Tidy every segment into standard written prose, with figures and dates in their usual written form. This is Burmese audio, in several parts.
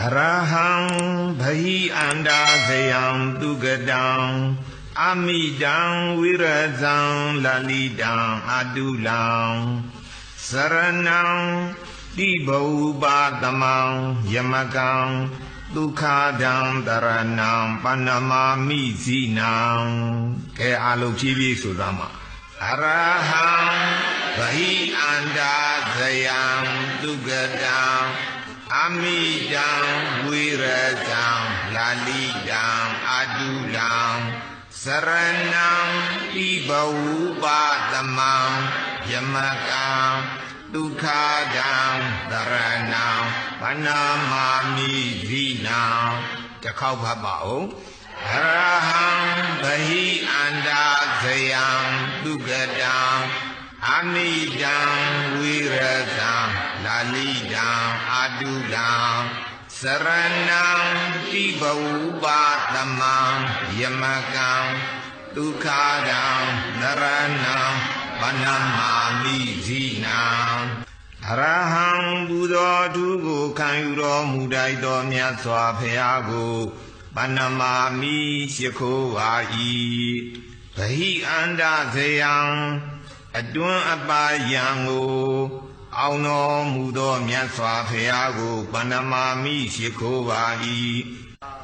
Araham Bhahi Andasayam Dugadam Amidam Virazam Lalidam Adulam Saranam Dibaubatamam Yamakam Dukhadam Dharanam Panamami Zinam Ke Alokchibi Sudama Araham Bhahi Andasayam Dugadam Amidam Virazam Lalidam Adulam Saranam Dibaubatamam Yamakam Dukhadam Dharanam Panamami Zinam Takau Bhabao Araham Bhahi Andasayam Dugadam Amidam Virazam Lalidam Adulam Saranam Dibaubatamam Yamakam Dukhadam Dharanam Panamami Zinam Araham Buddha Dugo Kanyuro Mudaido Myaswa Phayago Panamami Shikhovai Bhahi Andasayam Adun Abayango Auno Mudo Myaswa Phayago Panamami Shikhovai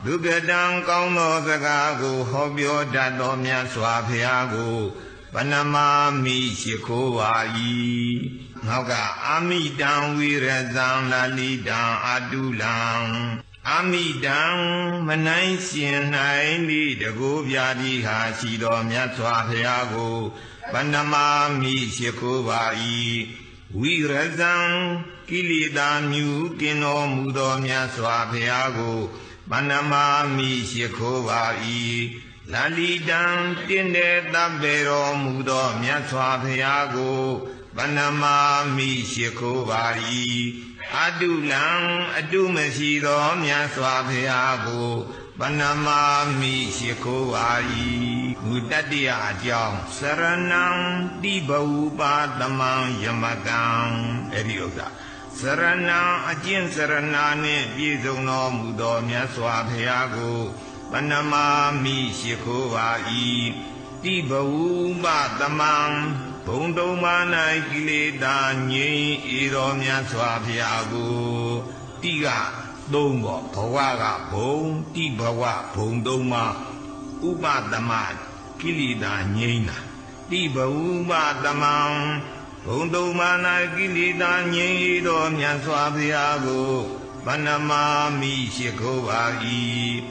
Dugadam Kauno Zagago Hobyo Dado Myaswa Phayago Panamami Shikhovai Naga Amidam Virazam Lalidam Adulam Amidam Manai Sinai Ni Dago Vyadi Hashido Myaswa Phayago Panamami Shikhovai Virazam Kilidam Yukino Mudo Myaswa Phayago Panamami Shikhovai Lalidam Tinde Tabero Mudo Myaswa Phayago Panamami Shikhovai Adulam Adumasido Myaswa Phayago Panamami Shikhovai Udadiya Ajam Saranam Dibaubatamam Yamakam Eriosa Saranam Ajin Saranane Bizongno Mudo Myaswa Phayago Panamami Shikhovai Dibaubatamam Bondomana Kileda Nyi Ido Myaswa Phayago Tiga Dombo Bhawaga Bong Tibawa Bondoma Upadama Kilida Nyena Dibaubatamam Bondomana Kileda Nyi Ido Myaswa Phayago Panamami Shikhovai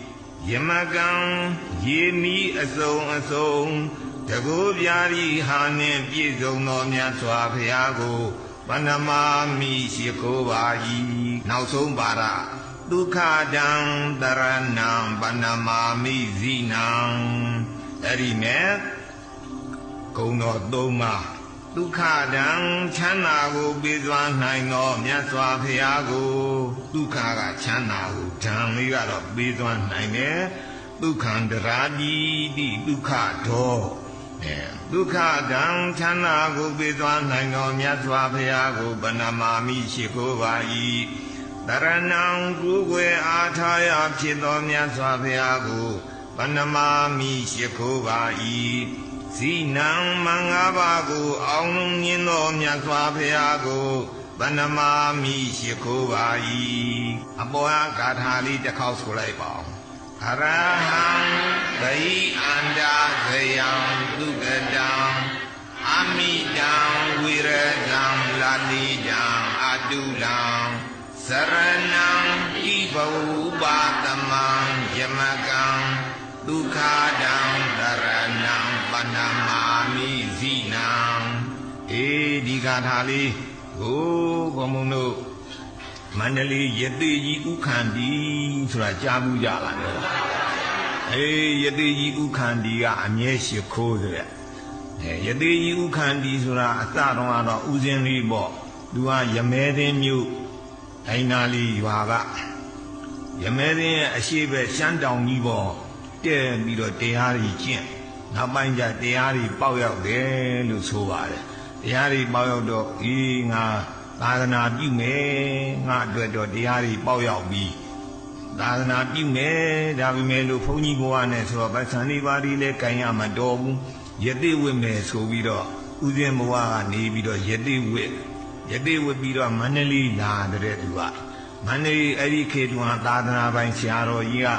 Yamakam Yemi Asong Dago Vyari Hanin Bizongno Myaswa Phayago Panamami Shikhovai Nausong Bara Dukhadam Dharanam Panamami Zinam Erimet Kono Doma Dukhadam Chanago Bizwan Naino Myaswa Phayago Dukhaga Chanago Dhamigaro Bizwan Naine Dukhandaradi Di Dukhado Dukhadam Chanago Bizwan Naino Myaswa Phayago Panamami Shikhovai Dharanam Gugwe Athaya Phido Myaswa Phayago Panamami Shikhovai Zinam Mangabago Aung Nyino Myaswa Phayago Panamami Shikhovai Aboya Gathali Takau Skolai Bao Araham Bhahi Andasayam Dugadam Amidam Virazam Lalidam Adulam Saranam Dibaubatamam Yamakam Dukhadam Dharanam Panamami Zinam Digathali Go Gomuno Mandali Yadeji Ukhandi Sura Jabu Jala Yadeji Ukhandi Amye Shikho Yadeji Ukhandi Sura Atadonga Uzenli Bo Dua Yamedin Mu Ainali Yuaga Yamedin Ashibe Shandong Nibo Te Mido Teari Jin Nabanja Teari Power De Lusovare Teari Power Do Inga Tadana Bime Nga Dwedo Teari Power Bi သာသနာပြုမယ်ဒါပေမဲ့လို့ဘုန်းကြီးဘဝနဲ့ဆိုတော့ဗဆန်လေးပါးလေးလည်းကန်ရမတော်ဘူးယတိဝိမယ်ဆိုပြီးတော့ဥစဉ်ဘဝကနေပြီးတော့ယတိဝိပြီးတော့မန္တလေးလာတဲ့သူကမန္တလေးအဲ့ဒီခေတ်ကသာသနာပိုင်ဆရာတော်ကြီးက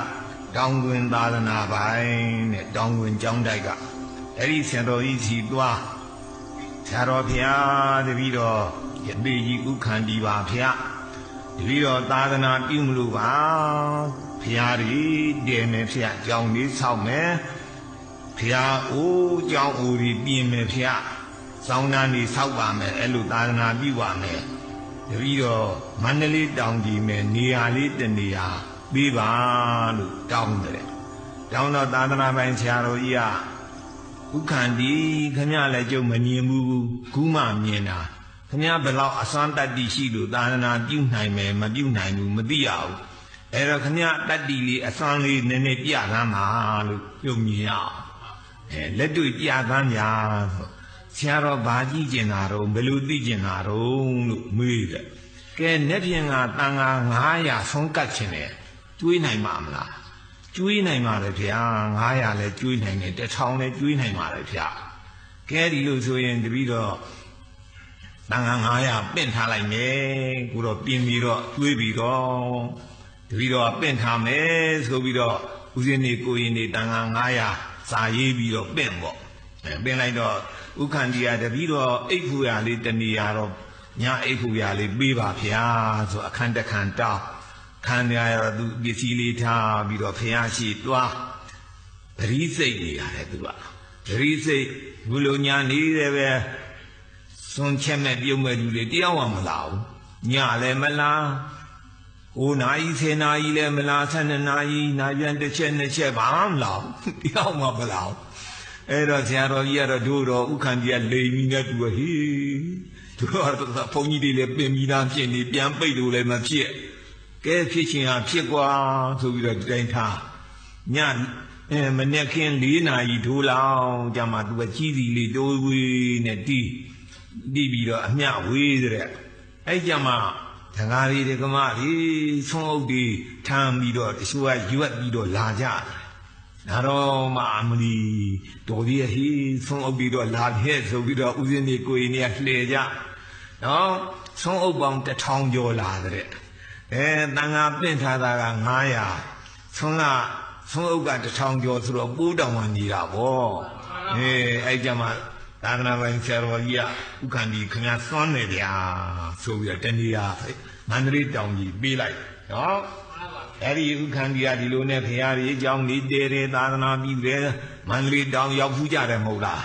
တောင်တွင်သာသနာပိုင်နဲ့တောင်တွင်ကျောင်းတိုက်ကအဲ့ဒီဆရာတော်ကြီးစီသွားဆရာတော်ဖျားတပည့်တော်ယတိကြီးဥခန္တီပါဖျားတပည့်တော်သာသနာပြုမလို့ပါဖျားကြီးတည်မယ်ဖျားကျောင်းလေးဆောက်မယ်ဖျားအိုးကျောင်းအိုးကြီးပြင်မယ်ဖျားစောင်းနှန်းကြီးဆောက်ပါမယ်အဲ့လိုသာသနာပြုပါမယ်တပည့်တော်မန္တလေးတောင်ကြီးမယ်နေရာလေးတနေရာပေးပါလို့တောင်းတယ်တောင်းတော့သာသနာပိုင်ဆရာတော်ကြီးကဥက္ကန္တီခမရလည်းကျုပ်မမြင်ဘူးခုမှမြင်တာခမရဘယ်လောက်အစွမ်းတတ္တိရှိလို့သာသနာပြုနိုင်မယ်မပြုနိုင်ဘူးမသိရဘူးအဲ့တော့ခမရတတ္တိလေးအစွမ်းလေးနည်းနည်းပြသမ်းပါလို့ပြုမြင်ရအောင်လက်တွေ့ပြသမ်းညာဆိုဆရာတော်ဘာကြည့်ကျင်တာတော့ဘယ်လိုသိကျင်တာတော့လို့မေးတယ်ကဲနေ့ပြင်ကတန်ခါ900ဆုံးကတ်ခြင်းတယ်ကျွေးနိုင်မှာမလားကျွေးနိုင်ပါတယ်ဗျာ900လည်းကျွေးနိုင်တယ်1000လည်းကျွေးနိုင်ပါတယ်ဗျာကဲဒီလိုဆိုရင်တပည့်တော့တန်ခါ900ပင့်ထားလိုက်မယ်ကိုတော့ပြင်ပြီးတော့ကျွေးပြီးတော့တပည့်တော့ပင့်ထားမယ်ဆိုပြီးတော့ဦးဇင်းနေကိုရင်နေတန်ခါ900စာရေးပြီးတော့ပင့်ပေါ့ပင့်လိုက်တော့ဥက္ကန္တီကတပည့်တော့အိတ်ဖူရလေးတနေရာတော့ညအိတ်ဖူရလေးပေးပါဗျာဆိုအခန်းတစ်ခန်းတောင်းခန္ဓာရသူပစ္စည်းလေးထားပြီးတော့ဖះရှိတွားပရိစိတ်နေရတယ်သူကပရိစိတ်ဘုလိုညာနေတယ်ပဲစွန်ချက်မဲ့ပြုံးမဲ့လူတွေတယောက်မှမလာဘူးညလည်းမလာ9 နာရီ10 နာရီလည်းမလာ12 နာရီနာပြန်တစ်ချက်နှစ်ချက်ဘာမှမလာဘူးတယောက်မှမလာဘူးအဲ့တော့ဆရာတော်ကြီးကတော့တို့တော့ဥက္ကန္တီကလိန်ပြီးနဲ့သူကဟေးတို့တော့ဘုန်းကြီးတွေလည်းပင်ပြီးသားဖြစ်နေပြန်ပိတ်လို့လည်းမဖြစ်ကဲဖြစ်ချင်းဟာဖြစ်ကွာဆိုပြီးတော့တိုင်ထားညမနေ့ကင်း4 နာရီထိုးလောက်ကြမှာသူကကြီးစီလေးတိုးဝေးနဲ့တီးပြီးတော့အမျှဝေးတဲ့အဲ့ကြမှာဒကာရီဒကမကြီးဆုံးအုပ်တွေထမ်းပြီးတော့တချို့ကရွက်ပြီးတော့လာကြဒါတော့မှအမလီတော်ကြီးဟေးဆုံးအုပ်ပြီးတော့လာခဲ့ဆိုပြီးတော့ဦးဇင်းနေကိုရင်နေလှည့်ကြနော်ဆုံးအုပ်ပေါင်း1000ကျော်လာတဲ့တန်ခါပင့်ထားတာက900ဆုံးအုပ်က1000ကျော်ဆိုတော့ပိုးတောင်မှနေတာဗောအဲ့ကြမှာသာသနာပိုင်ဆရာတော်ကြီးကဥက္ကန္တီခင်ဗျာစွမ်းနေဗျာဆိုပြီးတော့တဏှာမန္တလေးတောင်ကြီးပေးလိုက်နော်အဲ့ဒီဥက္ကန္တီကဒီလိုနဲ့ဖရာကြီးအကြောင်းလေးတဲတယ်သာသနာပြုတယ်မန္တလေးတောင်ရောက်ဖူးကြတယ်မဟုတ်လား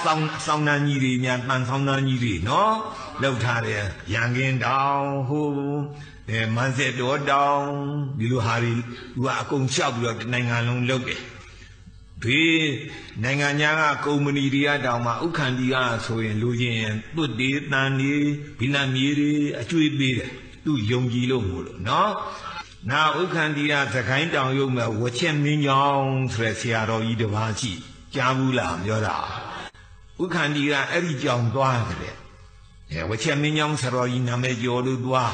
စောင်းနှန်းကြီးတွေများတန်ဆောင်နှန်းကြီးတွေနော်လောက်ထားတယ်ရန်ကင်းတောင်ဟိုမန်းဆက်တော်တောင်ဒီလိုဟာတွေသူကအကုန်လျှောက်ပြီးတော့နိုင်ငံလုံးလုပ်တယ်ဘေးနိုင်ငံညာကကုမ္ပဏီတွေကတောင်မှဥက္ကန္တီကဆိုရင်လူချင်းသွတ်တေးတန်တွေဘိလမြေတွေအကျွေးပေးတယ်သူယုံကြည်လို့မို့လို့နော်နာဥက္ကန္တီကသခိုင်းတောင်ရုံမဲ့ဝချက်မင်းကြောင်ဆိုတဲ့ဆရာတော်ကြီးတစ်ပါးရှိကြားဘူးလားပြောတာဥက္ကန္တီကအဲ့ဒီကြောင်သွားတယ်ဝချက်မင်းကြောင်ဆရာတော်ကြီးနာမည်ကျော်လို့သွား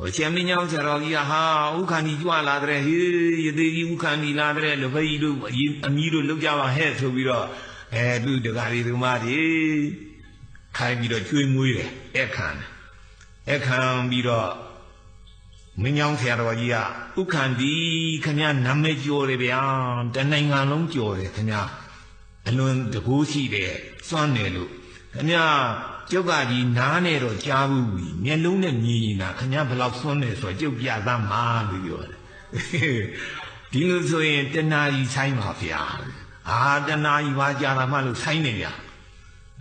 ဝချက်မင်းကြောင်ဆရာတော်ကြီးကဟာဥက္ကန္တီကြွလာတဲ့ဟေးရသေးကြီးဥက္ကန္တီလာတဲ့လူဖိတ်တို့အမီးတို့လောက်ကြပါဟဲ့ဆိုပြီးတော့သူတကားရီသူမကြီးခိုင်းပြီးတော့ကျွေးမွေးတယ်အခမ်းပြီးတော့မင်းကြောင်ဆရာတော်ကြီးကဥက္ကန္တီခင်ဗျာနာမည်ကျော်တယ်ဗျာတနိုင်ငံလုံးကျော်တယ်ခင်ဗျာအလွန်တကူးရှိတယ်စွန့်တယ်လို့ခင်ဗျာကျုပ်ကဒီနားနဲ့တော့ကြားဘူးမျက်လုံးနဲ့မြင်နေတာခင်ဗျာဘယ်လောက်စွန့်တယ်ဆိုတော့ကျုပ်ပြသမှာလို့ပြောတယ်ဒီလိုဆိုရင်တဏှာကြီးဆိုင်ပါဗျာတဏှာကြီးပါကြာတာမှလို့ဆိုင်နေဗျာ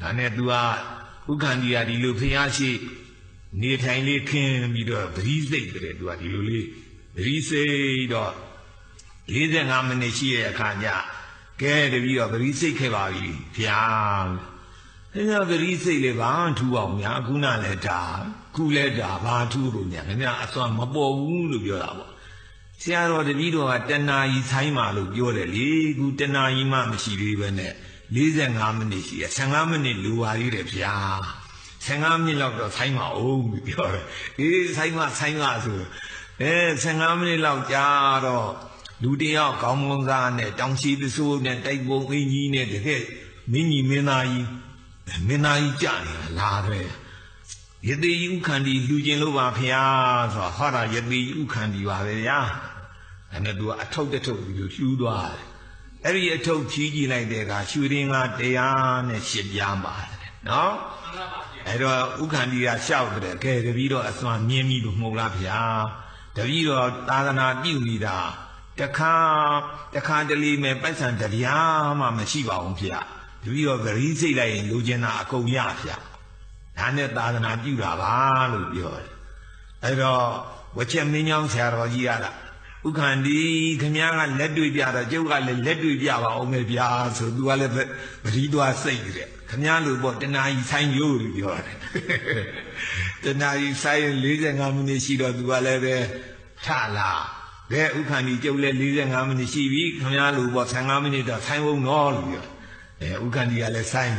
ဒါနဲ့ तू ကဥက္ကန္တီကဒီလိုဖျားရှိနေထိုင်လေးခင်းပြီးတော့ပရိစိတ်တဲ့ तू ကဒီလိုလေးပရိစိတ်တော့45 မိနစ်ရှိတဲ့အခါကျကဲတပြီးတော့ပရိစိတ်ခဲ့ပါပြီဗျာခင်ဗျာပရိစိတ်လေးဘာထူအောင်များခုနလည်းဒါခုလည်းဒါဘာထူလို့ညာခင်ဗျာအစွမ်းမပေါ်ဘူးလို့ပြောတာပေါ့ဆရာတော်တပည့်တော်ကတဏှာကြီးဆိုင်ပါလို့ပြောတယ်လေခုတဏှာကြီးမှမရှိသေးပဲနဲ့45 မိနစ်ရှိတယ်15 မိနစ်လိုပါသေးတယ်ဗျာ15 မိနစ်လောက်တော့ဆိုင်ပါအောင်ပြောတယ်အေးဆိုင်ပါဆို 15 မိနစ်လောက်ကြာတော့လူတယောက်ခေါင်းမုံစားနဲ့တောင်ရှိသဆိုးနဲ့တိုက်ပုံအင်းကြီးနဲ့တကယ်မင်းကြီးမင်းသားကြီးကြာနေတာလာတယ်ယတိဥခန္တီလှူခြင်းလို့ပါဖျားဆိုတော့ဟောတာယတိဥခန္တီပါပဲဗျာအဲ့နဲ့သူကအထုပ်တထုပ်ပြီးလှူသွားတယ်အဲ့ဒီအထုပ်ဖြီးကြည့်လိုက်တဲ့အခါရွှေရင်းက108ပြားပါတယ်နော်အဲ့တော့ဥခန္တီကလျှောက်တယ်ကဲတပည့်တော့အစွမ်းမြင်းပြီးလို့မှုလားဗျာတပည့်တော့သာသနာပြုနေတာတခါတလေမဲ့ပိုက်ဆံတရားမှမရှိပါဘူးဗျာတပည့်တော့ဂရီးစိတ်လိုက်ရင်လိုချင်တာအကုန်ရဗျာဒါနဲ့သာသနာပြုတာပါလို့ပြောတယ်အဲ့တော့ဝချက်မင်းကြောင့်ဆရာတော်ကြီးရတာဥခန္တီခင်ဗျားကလက်တွေ့ပြတော့ကျုပ်ကလည်းလက်တွေ့ပြပါအောင်မယ်ဗျာဆိုသူကလည်းပရိသွားစိတ်တယ်ခင်ဗျားလို့ပေါ့တနာကြီးဆိုင်ရိုးလို့ပြောတယ်တနာကြီးဆိုင်45မိနစ်ရှိတော့သူကလည်းပဲထလာကဲဥခန္တီကျုပ်လည်း45မိနစ်ရှိပြီခင်ဗျားလို့ပေါ့15မိနစ်တော့ဆိုင်ဝုံတော့လို့ပြောဥခန္တီကလည်းဆိုင်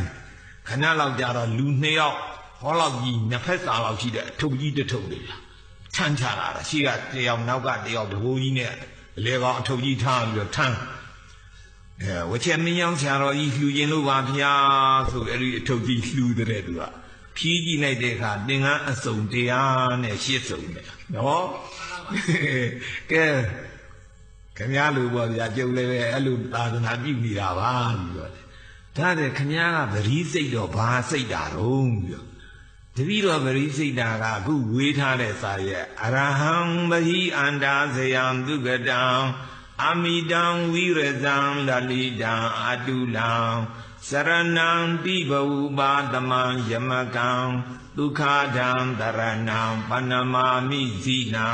ခဏလောက်ကြာတော့လူ2ယောက်ဟောလောက်ကြီးနှစ်ဖက်စာလောက်ရှိတဲ့အထုပ်ကြီးတစ်ထုပ်လေးထမ်းချလာတာရှိကတယောက်နောက်ကတယောက်တဘိုးကြီးနဲ့လေကောင်အထုပ်ကြီးထားပြီးတော့ထမ်းဝချက်မင်းယောင်ဆရာတော်ကြီးလှူခြင်းလို့ပါဗျာဆိုအဲ့ဒီအထုပ်ကြီးလှူတဲ့သူကဖြီးကြည့်လိုက်တဲ့အခါသင်္ကန်းအစုံ108စုံတယ်နော်ကဲခင်ဗျားလူပေါ့ဗျာကျုပ်လည်းပဲအဲ့လိုသာသနာပြုနေတာပါပြီးတော့ဒါတဲ့ခင်ဗျားကပရိစိတ်တော့ဘာစိတ်တာတော့ပြီးတပည့်တော်ပရိစိတ်တာကအခုဝေးထားတဲ့စာရဲ့အရဟံပဟိအန္တာဇယံဒုက္ကတံအမိတံဝိရဇံလလိတံအတုလံစရဏံတိဘဝပါတမံယမကံဒုက္ခဒံတရဏံပဏမာမိဇိနံ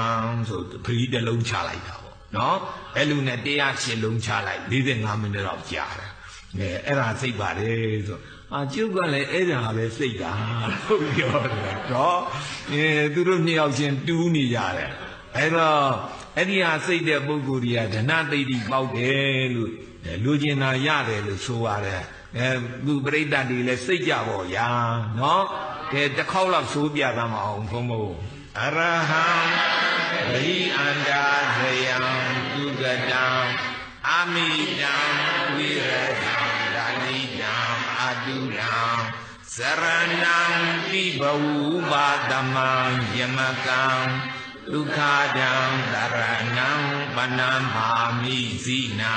ဆိုပရိတလုံးချလိုက်တာပေါ့နော်အဲ့လိုနဲ့108လုံးချလိုက်45မိနစ်တော့ကြာတယ်အဲ့ဒါစိတ်ပါတယ်ဆိုကျုပ်ကလည်းအဲ့ဒါပဲစိတ်တာဟုတ်ပြောတယ်တော့သူတို့2ယောက်ချင်းတူးနေကြတယ်အဲ့တော့အဲ့ဒီဟာစိတ်တဲ့ပုဂ္ဂိုလ်တွေကဓနသိတိပေါက်တယ်လို့လူကျင်တာရတယ်လို့ဆိုရတယ်သူပြိတ္တတွေလည်းစိတ်ကြပေါ့ဗျာနော်ကဲတစ်ခေါက်လောက်ဆိုးပြသမှာအောင်ဘုံဘုံအရဟံဝိအန္တာဇယံဒုက္ကတံအမိတံဝိရဇံဒါနိတံအတုလံစရဏံတိဘဝပါတမံယမကံဒုက္ခဒံတရဏံပဏမာမိဇိနံ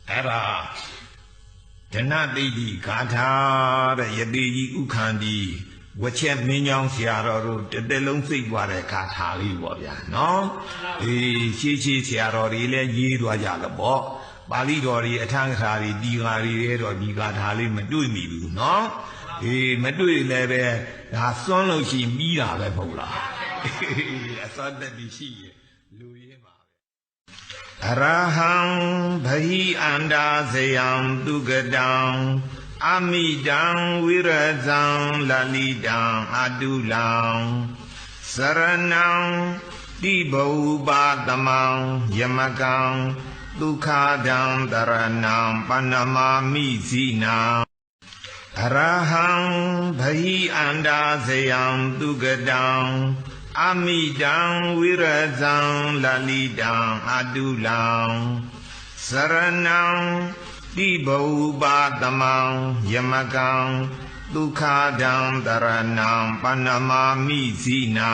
အဲ့ဒါဓနသိတိဂါထာတဲ့ယတိကြီးဥခန္တီဝချက်မင်းကြောင့်ဆရာတော်တို့တစ်လုံးစိတ်သွားတဲ့ဂါထာလေးပေါ့ဗျာနော်ရှေးဆရာတော်တွေလည်းရေးသွားကြတယ်ပေါ့ပါဠိတော်တွေအထံဂါတွေဒီဂါတွေတော့ဒီဂါထာလေးမတွေ့မိဘူးနော်မတွေ့လည်းပဲဒါစွန့်လို့ရှိရင်ပြီးတာပဲမဟုတ်လားအစွမ်းတတိရှိရလူရင်းပါပဲအရဟံဘဟိအန္တာဇယံဒုက္ကတံအမိတံဝိရဇံလလိတံအတုလံစရဏံတိဘဝပါတမံယမကံဒုက္ခဒံတရဏံပဏမာမိဇိနံအရဟံဘဟိအန္တာဇယံဒုက္ကတံအမိတံဝိရဇံလလိတံအတုလံစရဏံတိဘဝပါတမံယမကံဒုက္ခဒံတရဏံပဏမာမိဇိနံ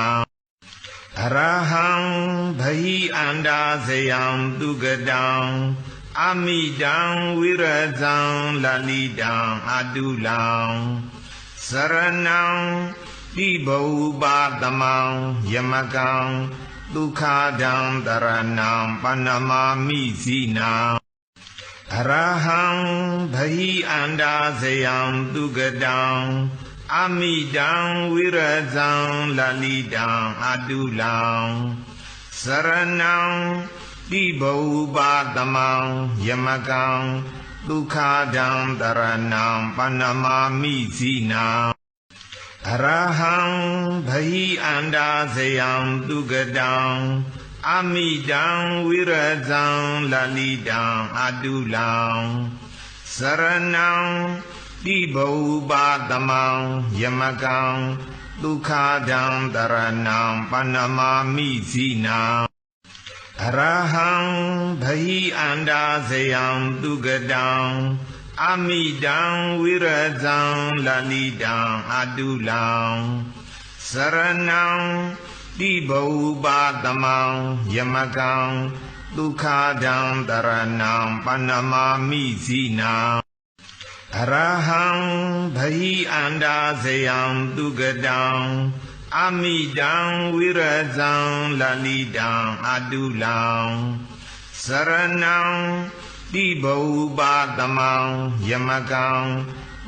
အရဟံဘဟိအန္တာဇယံဒုက္ကတံအမိတံဝိရဇံလလိတံအတုလံစရဏံတိဘဝပါတမံယမကံဒုက္ခဒံတရဏံပဏမာမိဇိနံအရဟံဘဟိအန္တာဇယံဒုက္ကတံအမိတံဝိရဇံလလိတံအတုလံစရဏံတိဘဝပါတမံယမကံဒုက္ခဒံတရဏံပဏမာမိဇိနံအရဟံဘဟိအန္တာဇယံဒုက္ကတံအမိတံဝိရဇံလလိတံအတုလံစရဏံတိဘဝပါတမံယမကံဒ ဒုက္ခဒံတရဏံပဏမာမိဇိနံအရဟံဘဟိအန္တာဇယံသူကတံအမိတံဝိရဇံလလိတံအတုလံစရဏံတိဘုပတမံယမကံဒုက္ခဒံတရဏံပဏမာမိဇိနံအရဟံဘဟိအန္တာဇယံသူကတံအမိတံဝိရဇံလလိတံအတုလံစရဏံတိဘုပတမံယမကံ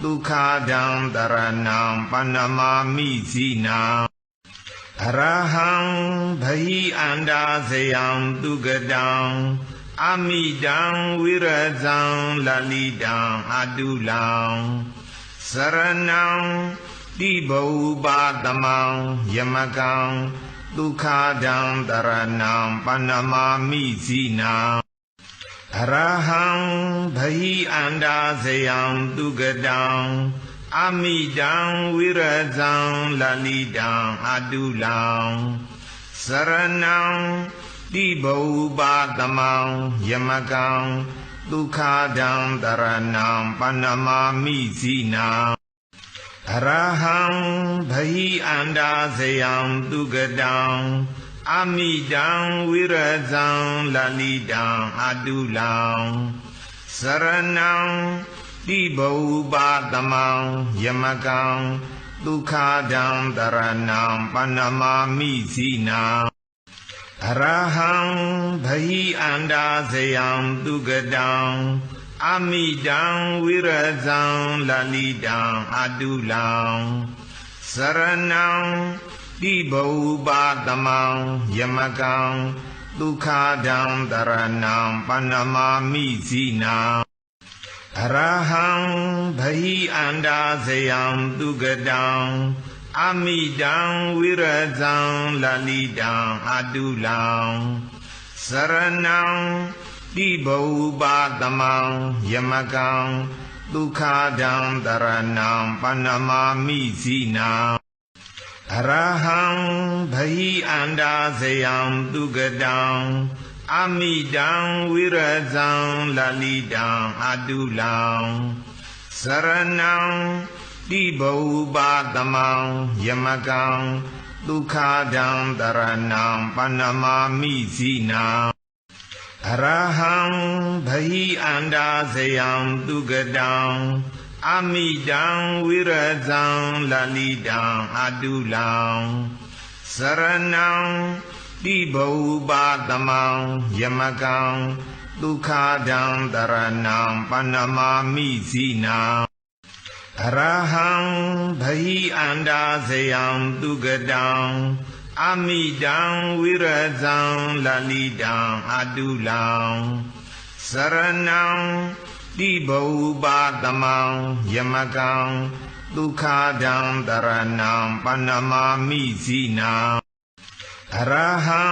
ဒုက္ခဒံတရဏံပဏမာမိဇိနံအရဟံဘဟိအန္တာဇယံသူကတံအမိတံဝိရဇံလလိတံအတုလံစရဏံတိဘုပတမံယမကံဒုက္ခဒံတရဏံပဏမာမိဇိနံအရဟံဘဟိအန္တာဇယံသူကတံအမိတံဝိရဇံလလိတံအတုလံစရဏံတိဘုပတမံယမကံဒုက္ခဒံတရဏံပဏမာမိဇိနံအရဟံဘဟိအန္တာဇယံသူကတံအမိတံဝိရဇံလလိတံအတုလံစရဏံတိဘုပတမံယမကံဒုက္ခဒံတရဏံပဏမာမိဇိနံအရဟံဘဟိအန္တာဇယံသူကတံအမိတံဝိရဇံလလိတံအတုလံစရဏံတိဘုပတမံယမကံဒုက္ခဒံတရဏံပဏမာမိဇိနံအရဟံဘဟိအန္တာဇယံသူကတံအမိတံဝိရဇံလလိတံအတုလံစရဏံတိဘုပတမံယမကံဒုက္ခဒံတရဏံပဏမာမိဇိနံအရဟံဘဟိအန္တာဇယံသူကတံအမိတံဝိရဇံလလိတံအတုလံစရဏံတိဘုပတမံယမကံဒုက္ခဒံတရဏံပဏမာမိဇိနံအရဟံဘဟိအန္တာဇယံသူကတံအမိတံဝိရဇံလလိတံအတုလံစရဏံတိဘုပတမံယမကံဒုက္ခဒံတရဏံပဏမာမိဇိနံအရဟံဘဟိအန္တာဇယံသူကတံအမိတံဝိရဇံလလိတံအတုလံစရဏံတိဘုပတမံယမကံဒုက္ခဒံတရဏံပဏမာမိဇိနံအရဟံ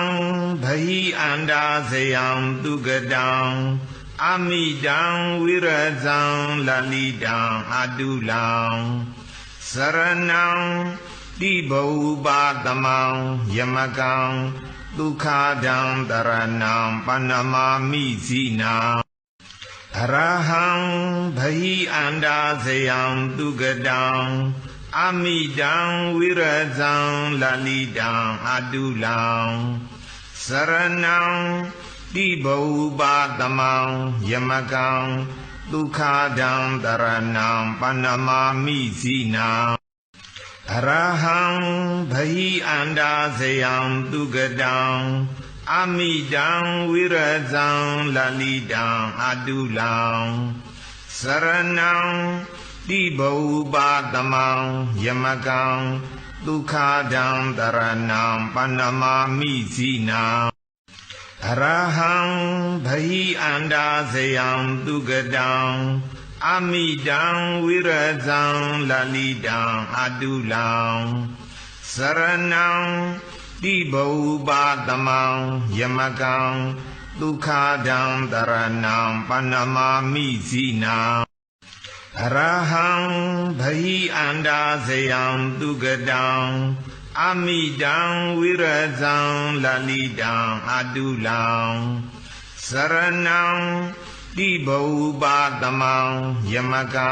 ဘဟိအန္တာဇယံသူကတံအမိတံဝိရဇံလလိတံအတုလံစရဏံတိဘုပတမံယမကံဒုက္ခဒံတရဏံပဏမာမိဇိနံအရဟံဘဟိအန္တာဇယံသူကတံအမိတံဝိရဇံလလိတံအတုလံစရဏံတိဘုပတမံယမကံဒုက္ခဒံတရဏံပဏမာမိဇိနံအရဟံဘဟိအန္တာဇယံသူကတံအမိတံဝိရဇံလလိတံအတုလံစရဏံတိဘုပတမံယမကံဒုက္ခဒံတရဏံပဏမာမိဇိနံအရဟံဘဟိအန္တာဇယံသူကတံအမိတံဝိရဇံလလိတံအတုလံစရဏံတိဘုပတမံယမကံဒုက္ခဒံတရဏံပဏမာမိဇိနံအ အရဟံဘဟိအန္တာဇယံသူကတံအမိတံဝိရဇံလလိတံအတုလံစရဏံတိဘောပါတမံယမကံ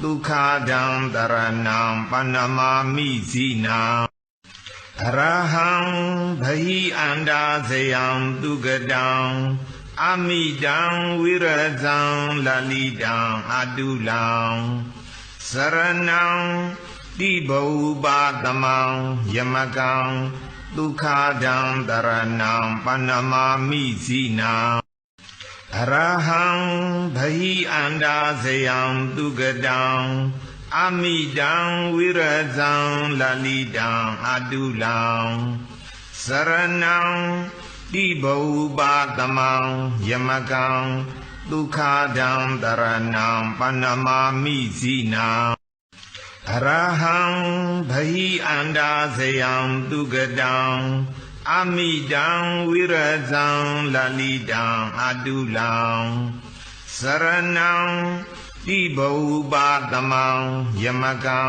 ဒုက္ခဒံတရဏံပဏမာမိဇိနံအရဟံဘဟိအန္တာဇယံသူကတံအမိတံဝိရဇံလလိတံအတုလံစရဏံတိဘောပါတမံယမကံဒုက္ခဒံတရဏံပဏမာမိဇိနံအရဟံဘဟိအန္တာဇယံသူကတံအမိတံဝိရဇံလလိတံအတုလံစရဏံတိဘောပါတမံယမကံဒုက္ခဒံတရဏံပဏမာမိဇိနံအရဟံဘဟိအန္တာဇယံသူကတံအမိတံဝိရဇံလလိတံအတုလံစရဏံတိဘောပါတမံယမကံ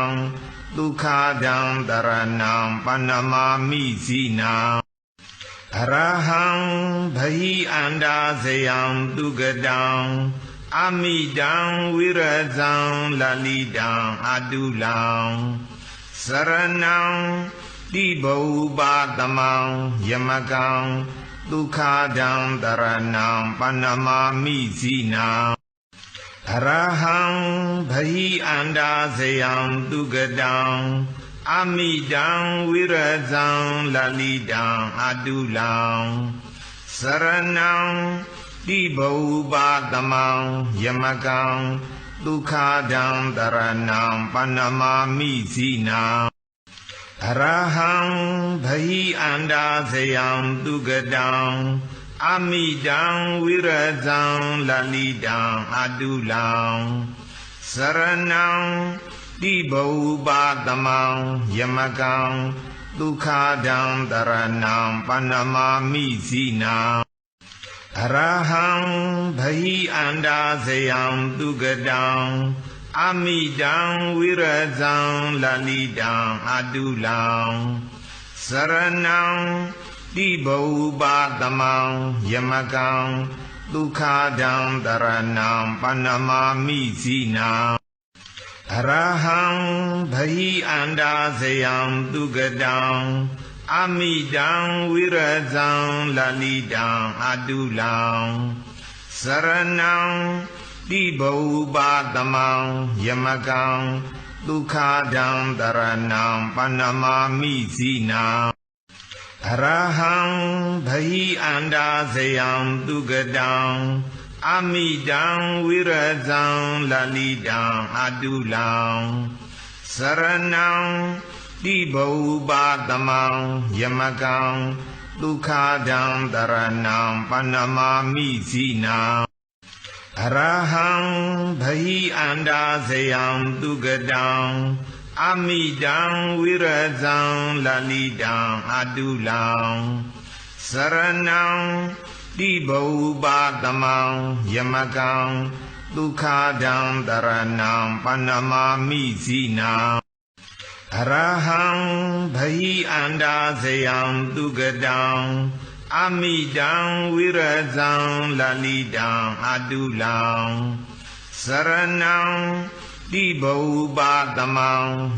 ဒုက္ခဒံတရဏံပဏမာမိဇိနံအရဟံဘဟိအန္တာဇယံသူကတံအမိတံဝိရဇံလလိတံအတုလံစရဏံတိဘောပါတမံယမကံဒုက္ခဒံတရဏံပဏမာမိဇိနံအရဟံဘဟိအန္တာဇယံသူကတံအမိတံဝိရဇံလလိတံအတုလံစရဏံတိဘောပါတမံယမကံဒုက္ခဒံတရဏံပဏမာမိဇိနံအရဟံဘဟိအန္တာဇယံသူကတံအမိတံဝိရဇံလလိတံအတုလံစရဏံတိဘောပါတမံယမကံဒုက္ခဒံတရဏံပဏမာမိဇိနံအရဟံဘဟိအန္တာဇယံသူကတံအမိတံဝိရဇံလလိတံအတုလံစရဏံတိဘောပါတမံယမကံဒုက္ခဒံတရဏံပဏမာမိဇိနံအရဟံဘဟိအန္တာဇယံသူကတံအမိတံဝိရဇံလလိတံအတုလံစရဏံတိဘောပါတမံယမကံဒုက္ခဒံတရဏံပဏမာမိဇိနံအရဟံဘဟိအန္တာဇယံသူကတံအမိတံဝိရဇံလလိတံအတုလံစရဏံတိဘောပါတမံယမကံဒုက္ခဒံတရဏံပဏမာမိဇိနံအရဟံဘဟိအန္တာဇယံသူကတံအမိတံဝိရဇံလလိတံအတုလံစရဏံတိဘောပါတမံယမကံဒုက္ခဒံတရဏံပဏမာမိဇိနံအရဟံဘဟိအန္တာဇယံသူကတံအမိတံဝိရဇံလလိတံအတုလံစရဏံတိဘောပါတမံ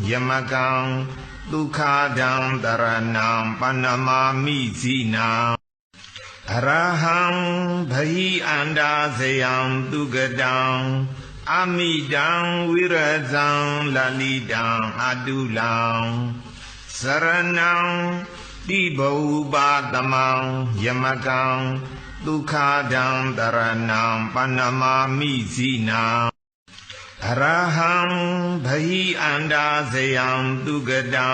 ယမကံဒုက္ခဒံတရဏံပဏမာမိဇိနံအရဟံဘဟိအန္တာဇယံသူကတံအမိတံဝိရဇံလလိတံအတုလံစရဏံတိဘောပါတမံယမကံဒုက္ခဒံတရဏံပဏမာမိဇိနံအရဟံဘဟိအန္တာဇယံသူကတံ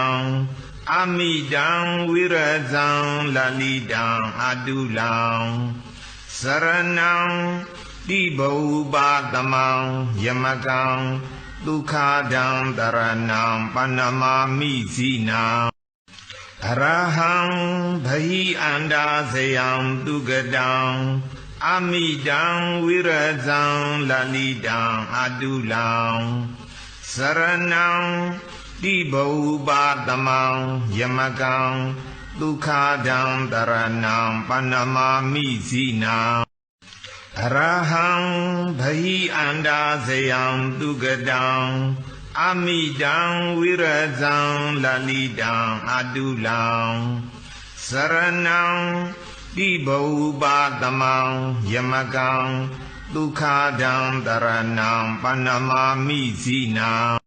အမိတံဝိရဇံလလိတံအတုလံစရဏံတိဘောပါတမံယမကံဒုက္ခဒံတရဏံပဏမာမိဇိနံအရဟံဘဟိအန္တာဇယံသူကတံ阿弥当维热藏拉利当阿杜朗，萨拉囊地波巴达芒耶玛冈，卢卡当达拉囊巴那玛米西囊，阿拉亨巴伊安达塞扬杜格当，阿弥当维热藏拉利当阿杜朗，萨拉囊。地波巴达芒耶玛冈，卢卡当达拉囊巴那玛米西囊，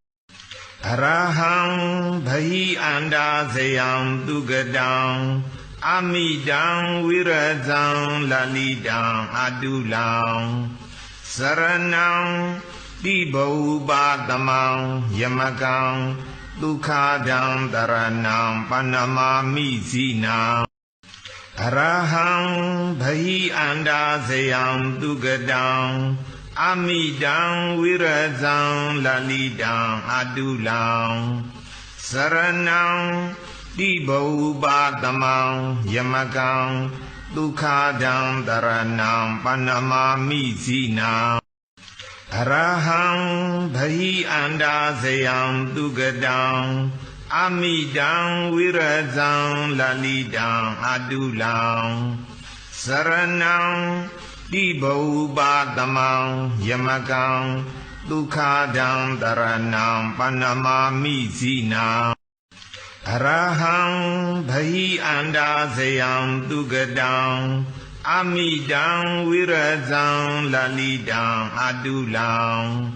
阿拉亨巴伊安达塞扬杜格当，阿弥当维热藏拉利当阿杜朗，萨拉囊地波巴达芒耶玛冈，卢卡当达拉囊巴那玛米西囊。阿拉亨巴伊安达塞扬杜格当，阿弥当维热藏拉利当阿杜朗，萨拉囊地波巴达芒耶玛冈，卢卡当达拉囊巴那玛米西囊，阿拉亨巴伊安达塞扬杜格当。阿弥当维热藏拉利当阿杜朗，萨拉囊地波巴达芒耶玛冈，卢卡当达拉囊巴那玛米西囊，阿拉亨巴伊安达塞扬杜格当，阿弥当维热藏拉利当阿杜朗，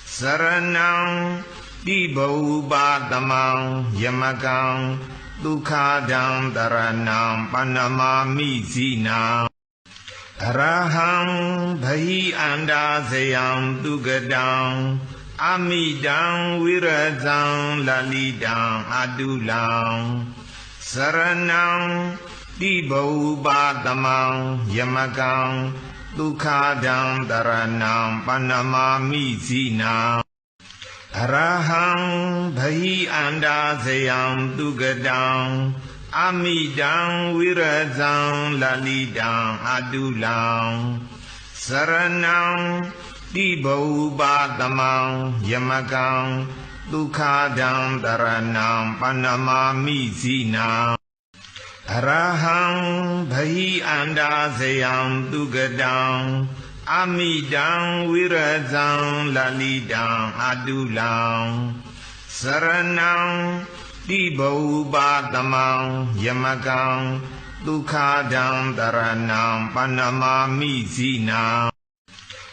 萨拉囊。地波巴达芒耶玛冈，卢卡当达拉囊巴那玛米西囊，阿拉亨巴伊安达塞扬杜格当，阿弥当维热藏拉利当阿杜朗，萨拉囊地波巴达芒耶玛冈，卢卡当达拉囊巴那玛米西囊。阿拉亨巴伊安达塞扬杜格当，阿弥当维热藏拉利当阿杜朗，萨拉囊地波巴达芒耶玛冈，卢卡当达拉囊巴那玛米西囊，阿拉亨巴伊安达塞扬杜格当。阿弥当维热藏拉利当阿杜朗，萨拉囊地波巴达芒耶玛冈，卢卡当达拉囊巴那玛米西囊，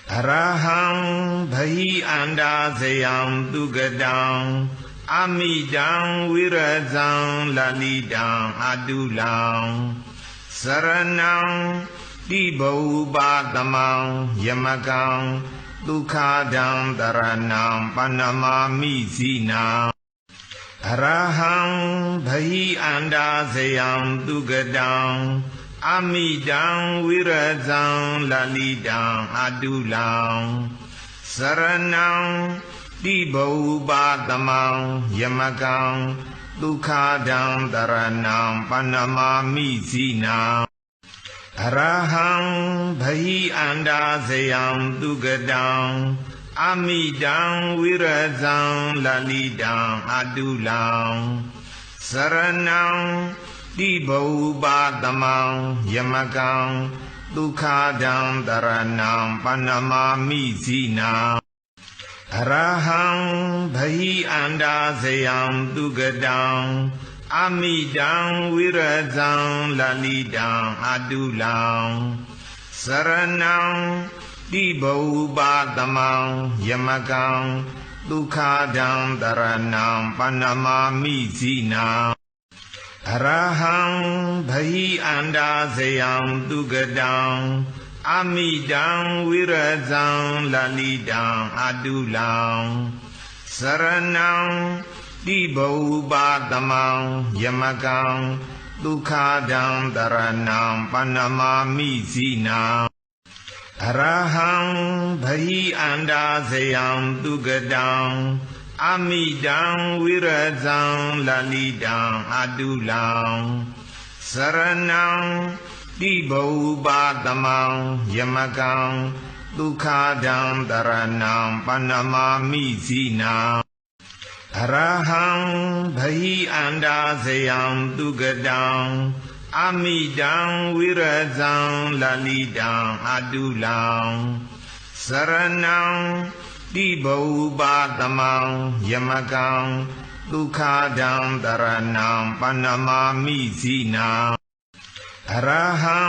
阿拉亨巴伊安达塞扬杜格当，阿弥当维热藏拉利当阿杜朗，萨拉囊。地波巴达芒耶玛冈，卢卡当达拉囊巴那玛米西囊，阿拉亨巴伊安达塞扬杜格当，阿弥当维热藏拉利当阿杜朗，萨拉囊地波巴达芒耶玛冈，卢卡当达拉囊巴那玛米西囊。阿拉亨巴伊安达塞扬杜格当，阿弥当维热藏拉利当阿杜朗，萨拉囊地波巴达芒耶玛冈，卢卡当达拉囊巴那玛米西囊，阿拉亨巴伊安达塞扬杜格当。阿弥当维热藏拉利当阿杜朗，萨拉囊地波巴达芒耶玛冈，卢卡当达拉囊巴那玛米西囊，阿拉亨巴伊安达塞扬杜格当，阿弥当维热藏拉利当阿杜朗，萨拉囊。地波巴达芒耶玛冈，卢卡当达拉囊巴那玛米西囊，阿拉亨巴伊安达塞扬杜格当，阿弥当维热藏拉利当阿杜朗，萨拉囊တိဘုပါတမံယမကံဒုက္ခဒံတရဏံပဏ္ဏမာမိဇိနံအရဟံဘဟိအန္တာဇယံသူကတံအမိတံဝိရဇံလလိတံအတုလံစရဏံတိဘုပါတမံယမကံဒုက္ခဒံတရဏံပဏ္ဏမာမိဇိနံအရဟံ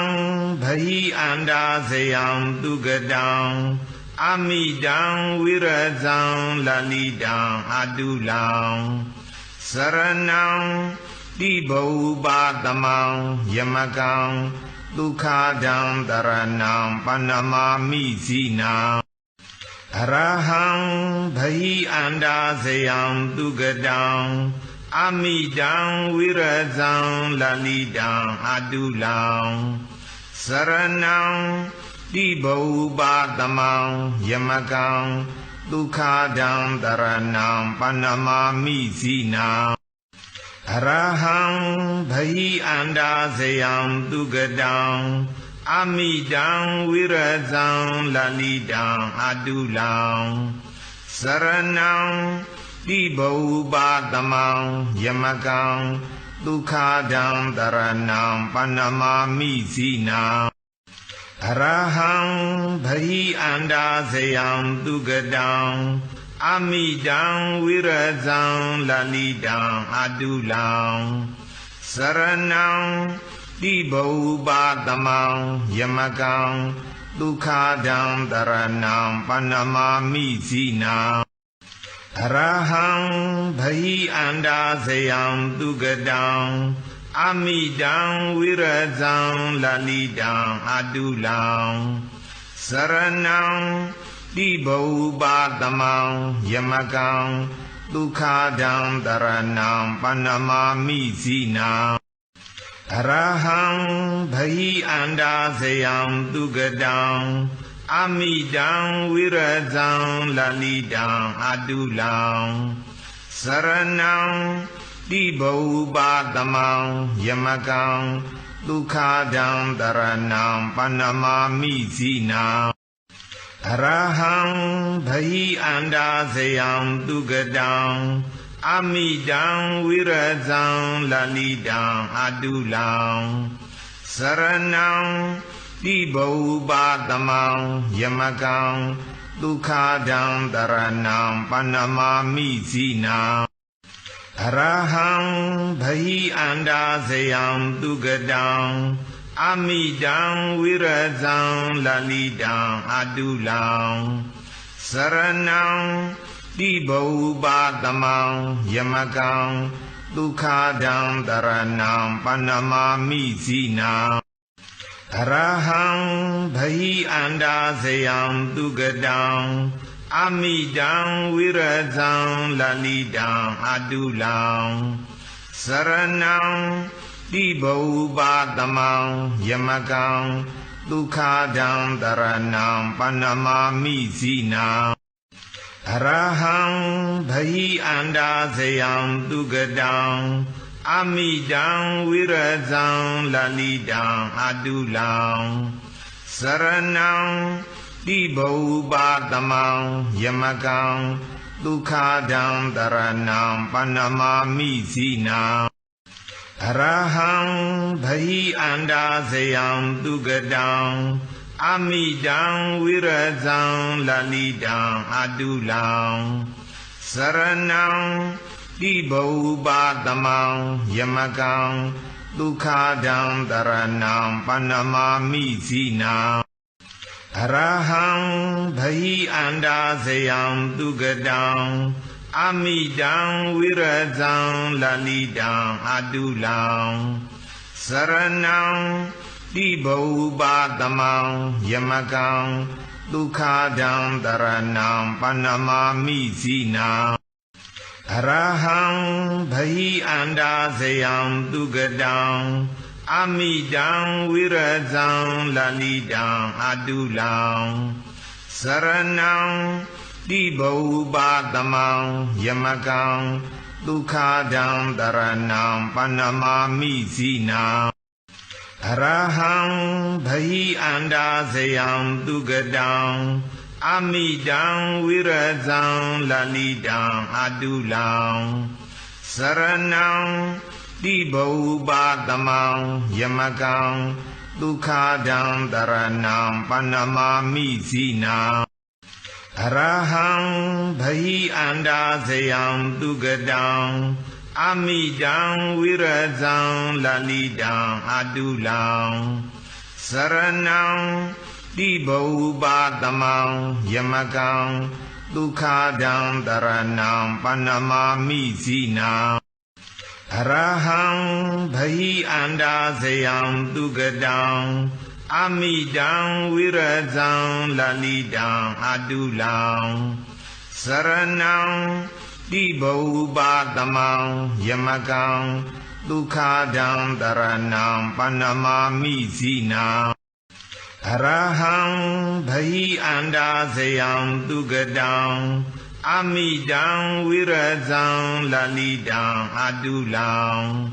ဘဟိအန္တာဇယံသူကတံအမိတံဝိရဇံလလိတံအတုလံစရဏံတိဘုပါတမံယမကံဒုက္ခဒံတရဏံပဏ္ဏမာမိဇိနံအရဟံဘဟိအန္တာဇယံသူကတံအမိတံဝိရဇံလလိတံအတုလံစရဏံတိဘုပါတမံယမကံဒုက္ခဒံတရဏံပဏ္ဏမာမိဇိနံအရဟံဘဟိအန္တာဇယံသူကတံအမိတံဝိရဇံလလိတံအတုလံစရဏံတိဘုပါတမံယမကံဒုက္ခဒံတရဏံပဏ္ဏမာမိဇိနံအရဟံဘဟိအန္တာဇယံသူကတံအမိတံဝိရဇံလလိတံအတုလံစရဏံတိဘုပါတမံယမကံဒုက္ခဒံတရဏံပဏ္ဏမာမိဇိနံအရဟံဘဟိအန္တာဇယံသူကတံအမိတံဝိရဇံလလိတံအတုလံစရဏံတိဘုပါတမံယမကံဒုက္ခဒံတရဏံပဏ္ဏမာမိဇိနံအရဟံဘဟိအန္တာဇယံသူကတံအမိတံဝိရဇံလလိတံအတုလံစရဏံတိဘုပါတမံယမကံဒုက္ခဒံတရဏံပဏ္ဏမာမိဇိနံအရဟံဘဟိအန္တာဇယံသူကတံအမိတံဝိရဇံလလိတံအတုလံစရဏံတိဘုပါတမံယမကံဒုက္ခဒံတရဏံပဏ္ဏမာမိဇိနံအရဟံဘဟိအန္တာဇယံသူကတံအမိတံဝိရဇံလလိတံအတုလံစရဏံတိဘုပါတမံယမကံဒုက္ခဒံတရဏံပဏ္ဏမာမိဇိနံအရဟံဘဟိအန္တာဇယံသူကတံအမိတံဝိရဇံလလိတံအတုလံစရဏံတိဘုပါတမံယမကံဒုက္ခဒံတရဏံပဏ္ဏမာမိဇိနံအရဟံဘဟိအန္တာဇယံသူကတံအမိတံဝိရဇံလလိတံအတုလံစရဏံတိဘုပါတမံယမကံဒုက္ခဒံတရဏံပဏ္ဏမာမိဇိနံအရဟံဘဟိအန္တာဇယံသူကတံအမိတံဝိရဇံလလိတံအတုလံစရဏံတိဘုပါတမံယမကံဒုက္ခဒံတရဏံပဏ္ဏမာမိဇိနံအရဟံဘဟိအန္တာဇယံသူကတံအမိတံဝိရဇံလလိတံအတုလံစရဏံတိဘုပါတမံယမကံဒုက္ခဒံတရဏံပဏ္ဏမာမိဇိနံအရဟံဘဟိအန္တာဇယံသူကတံအမိတံဝိရဇံလလိတံအတုလံစရဏံတိဘုပါတမံယမကံဒုက္ခဒံတရဏံပဏ္ဏမာမိဇိနံအ Arahang bhayi anda sayam tugadang Amidang wirazang lalidang adulang Saranang dibau batamang yamakang Dukhadang taranang panamami sinang Arahang bhayi anda sayam tugadang Amidang wirazang lalidang adulang Saranang dibau batamang yamakang Dukhadang taranang panamami sinang Arahang bhayi anda sayam tugadang Amidang wirazang lalidang adulang Saranang dibau batamang yamakang Dukhadang taranang panamami sinang Arahang bhayi anda sayam tugadang Amidang wirazang lalidang adulang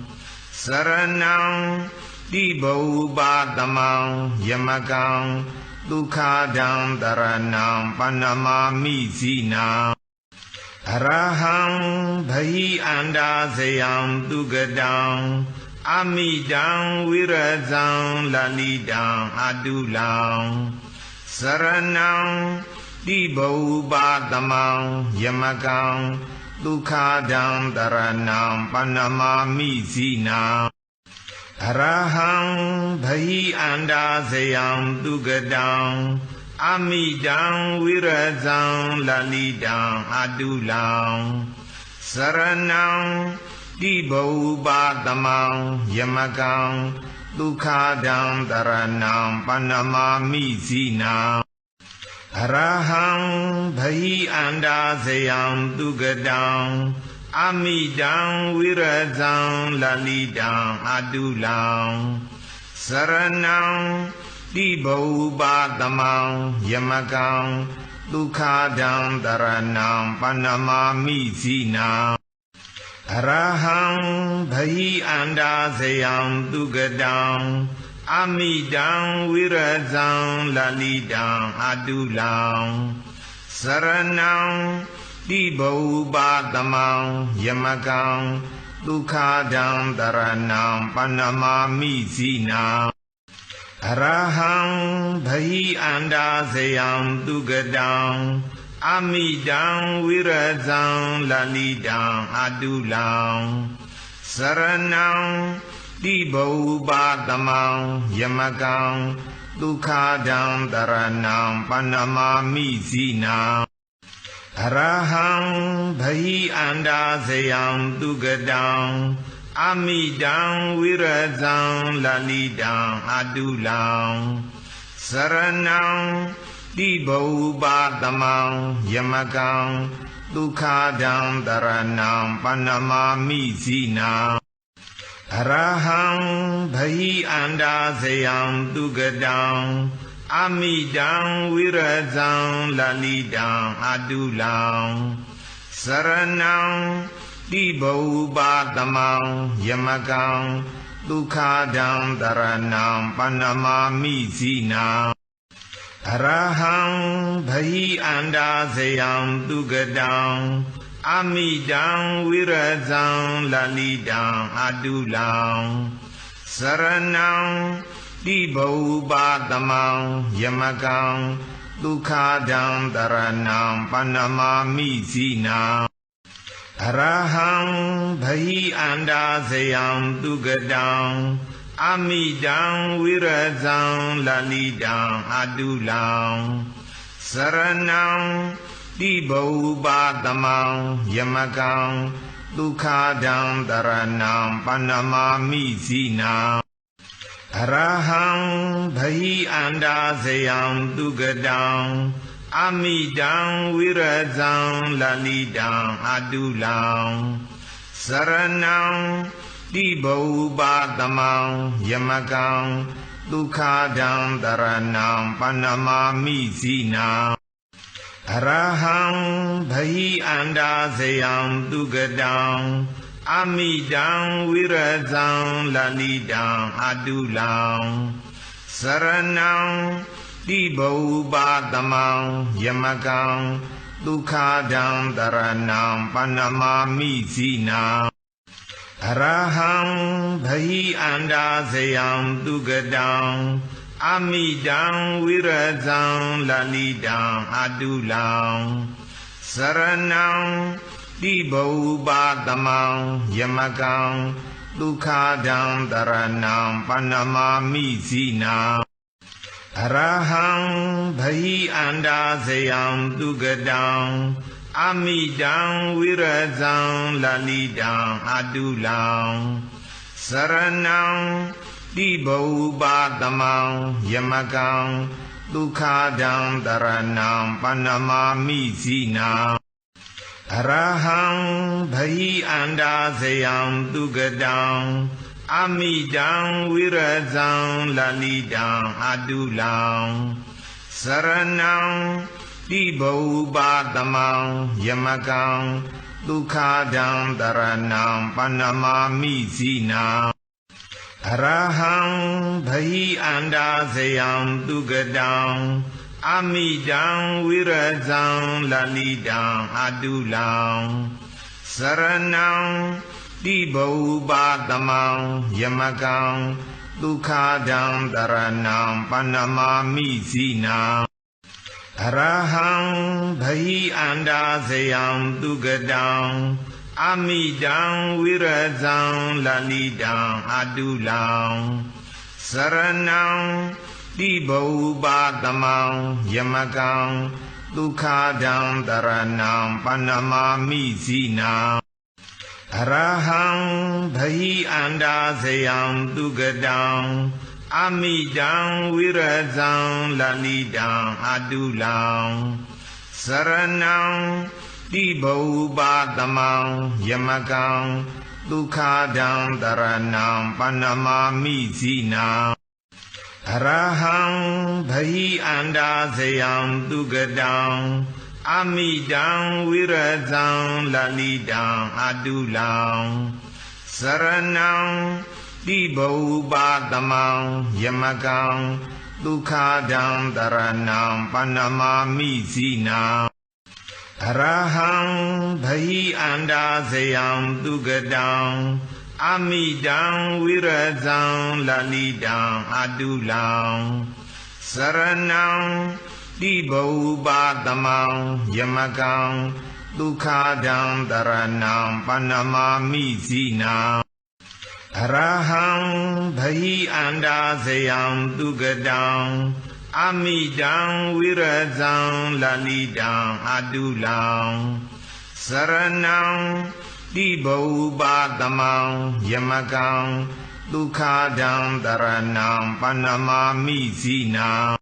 Saranang dibau batamang yamakang Dukhadang taranang panamami sinang Arahang bhayi anda sayam tugadang Amidang wirazang lalidang adulang Saranang dibau batamang yamakang Dukhadang taranang panamami sinang Arahang bhayi anda sayam tugadang Amidang wirazang lalidang adulang Saranang dibau batamang yamakang Dukhadang taranang panamami sinang Arahang bhayi anda sayam tugadang Amidang wirazang lalidang adulang Saranang dibau batamang yamakang Dukhadang taranang panamami sinang Arahang bhayi anda sayam tugadang Amidang wirazang lalidang adulang Saranang dibau batamang yamakang Dukhadang taranang panamami sinang Arahang bhayi anda sayam tugadang Amidang wirazang lalidang adulang Saranang dibau batamang yamakang Dukhadang taranang panamami sinang Arahang bhayi anda sayam tugadang Amidang wirazang lalidang adulang Saranang dibau batamang yamakang Dukhadang taranang panamami sinang Arahang bhayi anda sayam tugadang Amidang wirazang lalidang adulang Saranang dibau batamang yamakang Dukhadang taranang panamami sinang Arahang bhayi anda sayam tugadang Amidang wirazang lalidang adulang Saranang dibau batamang yamakang Dukhadang taranang panamami sinang Arahang bhayi anda sayam tugadang Amidang wirazang lalidang adulang Saranang dibau batamang yamakang Dukhadang taranang panamami sinang Arahang bhayi anda sayam tugadang Amidang wirazang lalidang adulang Saranang dibau batamang yamakang Dukhadang taranang panamami sinang Arahang bhayi anda sayam tugadang อามิดังวิรัจังลลิดังอตุลังสรณังติบูปาตมังยมกังทุกขาดังตรณังปนมามิสีนังอรหังภหิอันดาสยังตุกดังอามิดังวิรัจังลลิดังอตุลังสรณังติบูปาตมังยมกังทุกขาดังตรณังปนมามิสีนังอรหังภหิอันดาสยังตุกดังอามิดังวิรัจังลลิดังอตุลังสรณังติบูปาตมังยมกังทุกขาดังตรณังปนมามิสีนังอรหังภหิอันดาสยังตุกดังอามิดังวิรัจังลลิดังอตุลังสรณังติบูปาตมังยมกังทุกขาดังตรณังปนมามิสีนังอรหังภหิอันดาสยังตุกดังอามิดังวิรัจังลลิดังอตุลังสรณังติบูปาตมังยมกังทุกขาดังตรณังปนมามิสีนังอรหังภหิอันดาสยังตุกดังอามิดังวิรัจังลลิดังอตุลังสรณังติบูปาตมังยมกังทุกขาดังตรณังปนมามิสีนังอรหังภหิอันดาสยังตุกดังอามิดังวิรัจังลลิดังอตุลังสรณังติบูปาตมังยมกังทุกขาดังตรณังปนมามิสีนังอรหังภหิอันดาสยังตุกดังอามิดังวิรัจังลลิดังอตุลังสรณังติบูปาตมังยมกังทุกขาดังตรณังปนมามิสีนังอรหังภหิอันดาสยังตุกดังอามิดังวิรัจังลลิดังอตุลังสรณังติบูปาตมังยมกังทุกขาดังตรณังปนมามิสีนังอรหังภหิอันดาสยังตุกดังอามิดังวิรัจังลลิดังอตุลังสรณังติบูปาตมังยมกังทุกขาดังตรณังปนมามิสีนัง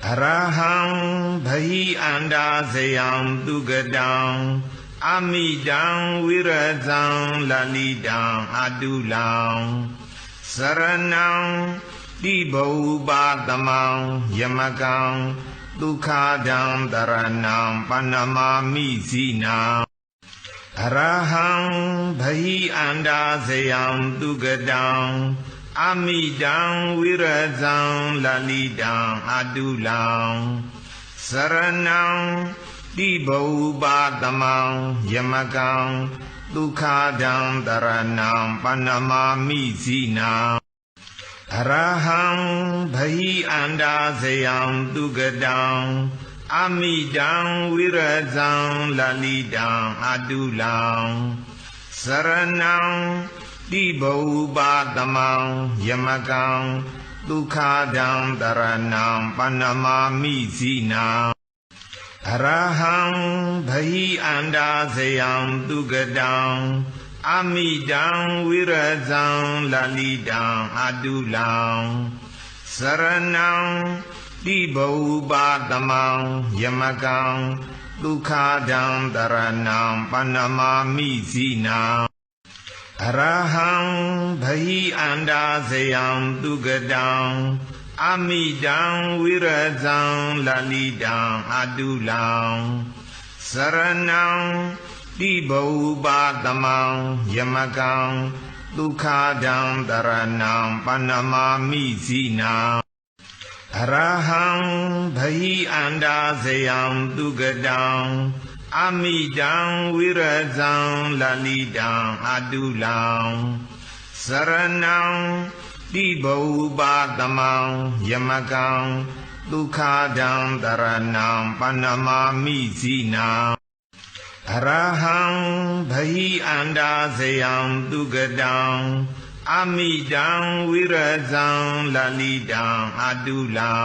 อรหังภหิอันดาสยังตุกดังอามิดังวิรัจังลลิดังอตุลังสรณังติบูปาตมังยมกังทุกขาดังตรณังปนมามิสีนังอรหังภหิอันดาสยังตุกดังอามิดังวิรัจังลลิดังอตุลังสรณังติบูปาตมังยมกังทุกขาดังตรณังปนมามิสีนังอรหังภหิอันดาสยังตุกดังอามิดังวิรัจังลลิดังอตุลังสรณังติบูปาตมังยมกังทุกขาดังตรณังปนมามิสีนังอรหังภหิอันดาสยังตุกดังอามิดังวิรัจังลลิดังอตุลังสรณังติบูปาตมังยมกังทุกขาดังตรณังปนมามิสีนังอรหังภหิอันดาสยังตุกดังอามิดังวิรัจังลลิดังอตุลังสรณังต တိဘောပါတမံယမကံဒုက္ခဒံတရဏံပဏမာမိဇိနာအရဟံဘဟိအန္တာဇယံတုကတံအမိတံဝိရဇံလလိတံအတုလံစရဏံတိဘောပါတမံယမကံဒုက္ခဒံတရဏံပဏမာမိဇိနာအရဟံဘဟိအန္တာဇယံတုကတံအမိတံဝိရဇံလလိတံအတုလံ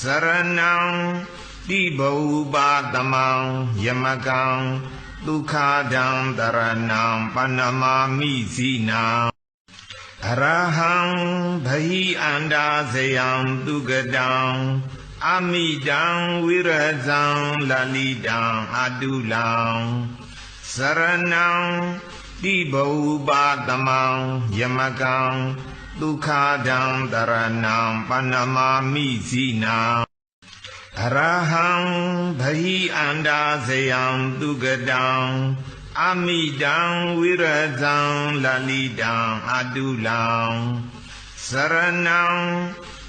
စရဏံတိဘောပါတမံယမကံဒုက္ခဒံတရဏံပဏမာမိဇိနာအရဟံဘဟိအန္တာဇယံတုကတံအမိတံဝိရဇံလလိတံအတုလံစရဏံတိဘောပါတမံယမကံဒုက္ခဒံတရဏံပဏမာမိဇိနာအရဟံဘဟိအန္တာဇယံတုကတံအမိတံဝိရဇံလလိတံအတုလံစရဏံ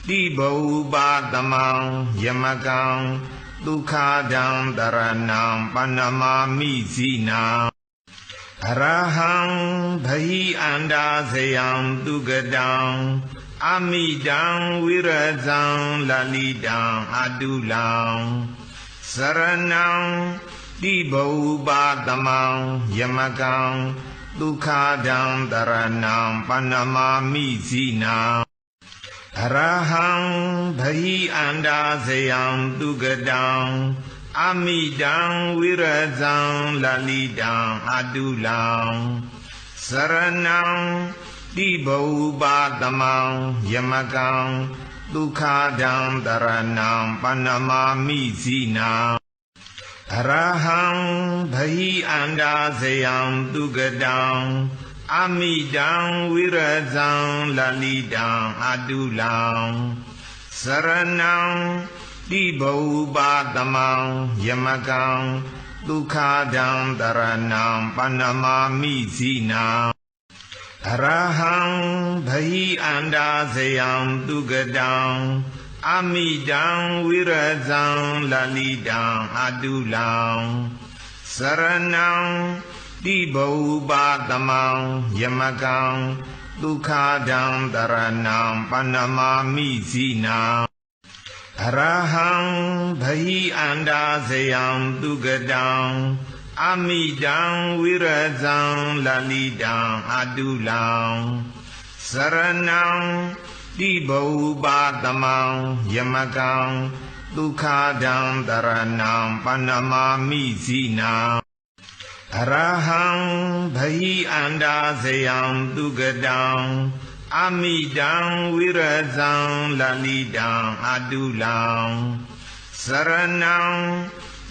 တိဘောပါတမံယမကံဒုက္ခဒံတရဏံပဏမာမိဇိနာအရဟံဘဟိအန္တာဇယံတုကတံအမိတံဝိရဇံလလိတံအတုလံစရဏံတိဘောပါတမံယမကံဒုက္ခဒံတရဏံပဏမာမိဇိနာအရဟံဘဟိအန္တာဇယံတုကတံအမိတံဝိရဇံလလိတံအတုလံစရဏံတိဘောပါတမံယမကံဒုက္ခဒံတရဏံပဏမာမိဇိနာအရဟံဘဟိအန္တာဇယံတုကတံအမိတံဝိရဇံလလိတံအတုလံစရဏံတိဘောပါတမံယမကံဒုက္ခဒံတရဏံပဏမာမိဇိနာအရဟံဘဟိအန္တာဇယံတုကတံအမိတံဝိရဇံလလိတံအတုလံစရဏံတိဘောပါတမံယမကံဒုက္ခဒံတရဏံပဏမာမိဇိနာအရဟံဘဟိအန္တာဇယံတုကတံအမိတံဝိရဇံလလိတံအတုလံစရဏံတိဘောပါတမံယမကံဒုက္ခဒံတရဏံပဏမာမိဇိနာအရဟံဘဟိအန္တာဇယံတုကတံအမိတံဝိရဇံလလိတံအတုလံစရဏံ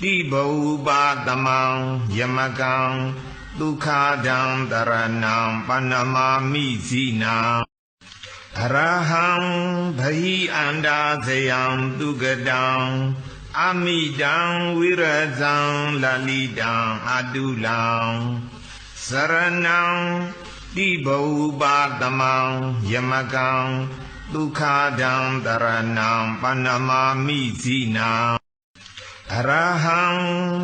တိဘောပါတမံယမကံဒုက္ခဒံတရဏံပဏမာမိဇိနာအရဟံဘဟိအန္တာဇယံတုကတံအမိတံဝိရဇံလလိတံအတုလံစရဏံတိဘောပါတမံယမကံဒုက္ခဒံတရဏံပဏမာမိဇိနာအရဟံ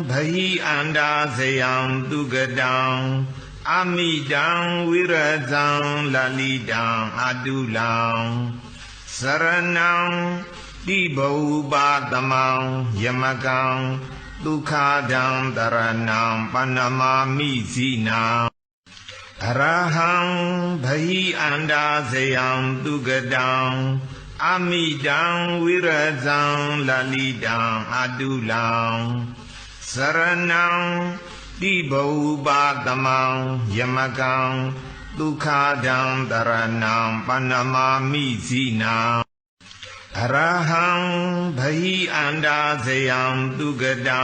ဘဟိအန္တာဇယံတုကတံအမိတံဝိရဇံလလိတံအတုလံစရဏံတိဘောပါတမံယမကံဒုက္ခဒံတရဏံပဏမာမိဇိနာအရဟံဘဟိအန္တာဇယံတုကတံအမိတံဝိရဇံလလိတံအတုလံစရဏံတိဘောပါတမံယမကံဒုက္ခဒံတရဏံပဏမာမိဇိနာအရဟံဘဟိအန္တာဇယံတုကတံ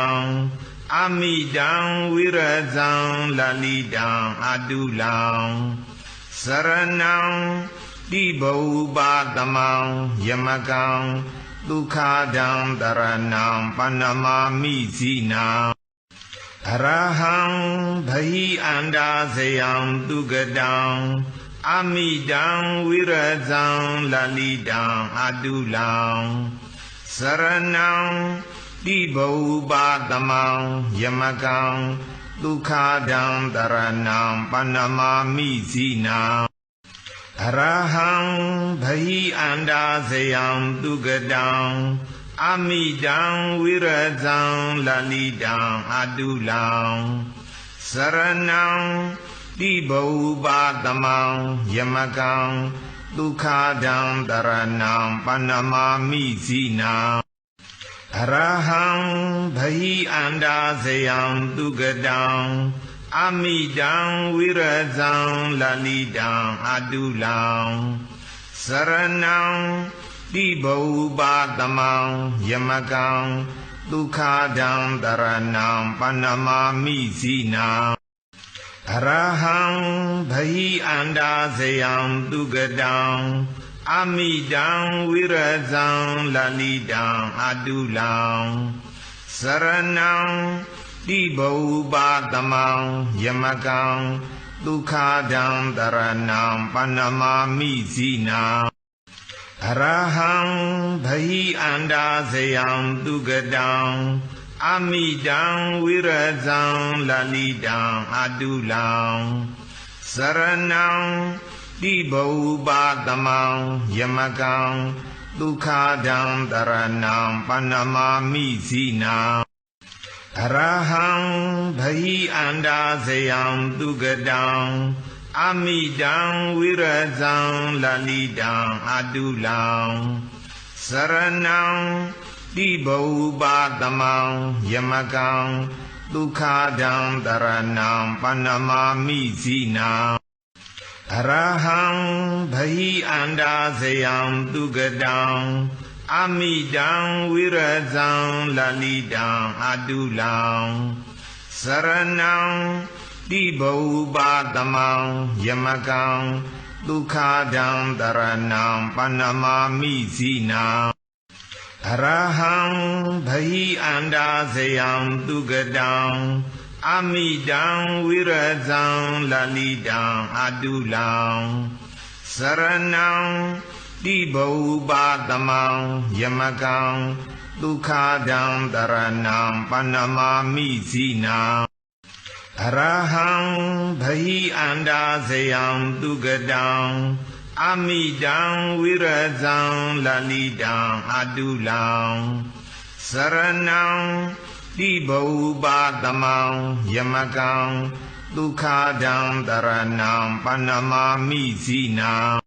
အမိတံဝိရဇံလလိတံအတုလံစရဏံတိဘောပါတမံယမကံဒုက္ခဒံတရဏံပဏမာမိဇိနာအ Arahang bhayi anda sayang tugadang Amidang wirazang lalidang adulang Saranang dibau batamang yamakang Dukhadang taranang panamami sinang Arahang bhayi anda sayang tugadang Amidang wirazang lalidang adulang Saranang dibau batamang yamakang Dukhadang taranang panamami sinang Arahang bhayi anda sayang tugadang Amidang wirazang lalidang adulang Saranang dibau batamang yamakang Dukhadang taranang panamami sinang Arahang bhayi anda sayang tugadang Amidang wirazang lalidang adulang Saranang dibau batamang yamakang Dukhadang taranang panamami sinang Arahang bhayi anda sayang tugadang Amidang wirazang lalidang adulang Saranang dibau batamang yamakang Dukhadang taranang panamami sinang Arahang bhayi anda sayang tugadang Amidang wirazang lalidang adulang Saranang dibau batamang yamakang Dukhadang taranang panamami sinang Arahang bhayi anda sayang tugadang Amidang wirazang lalidang adulang Saranang dibau batamang yamakang Dukhadang taranang panamami sinang Arahang bhayi anda sayang tugadang Amidang wirazang lalidang adulang Saranang dibau batamang yamakang Dukhadang taranang panamami sinang Arahang bhayi anda sayang tugadang Amidang wirazang lalidang adulang Saranang dibau batamang yamakang Dukhadang taranang panamami sinang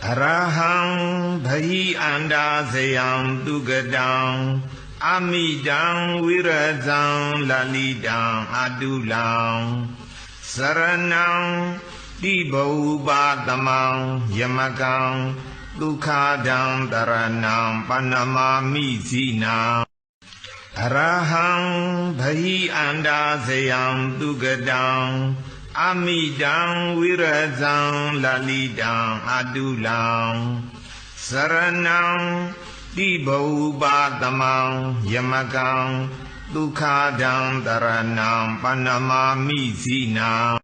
Arahang bhayi anda sayang tugadang Amidang wirazang lalidang adulang Saranang dibau batamang yamakang Dukhadang taranang panamami sinang Arahang bhayi anda sayang tugadang Amidang wirazang lalidang adulang Saranang dibau batamang yamakang Dukhadang taranang panamami sinang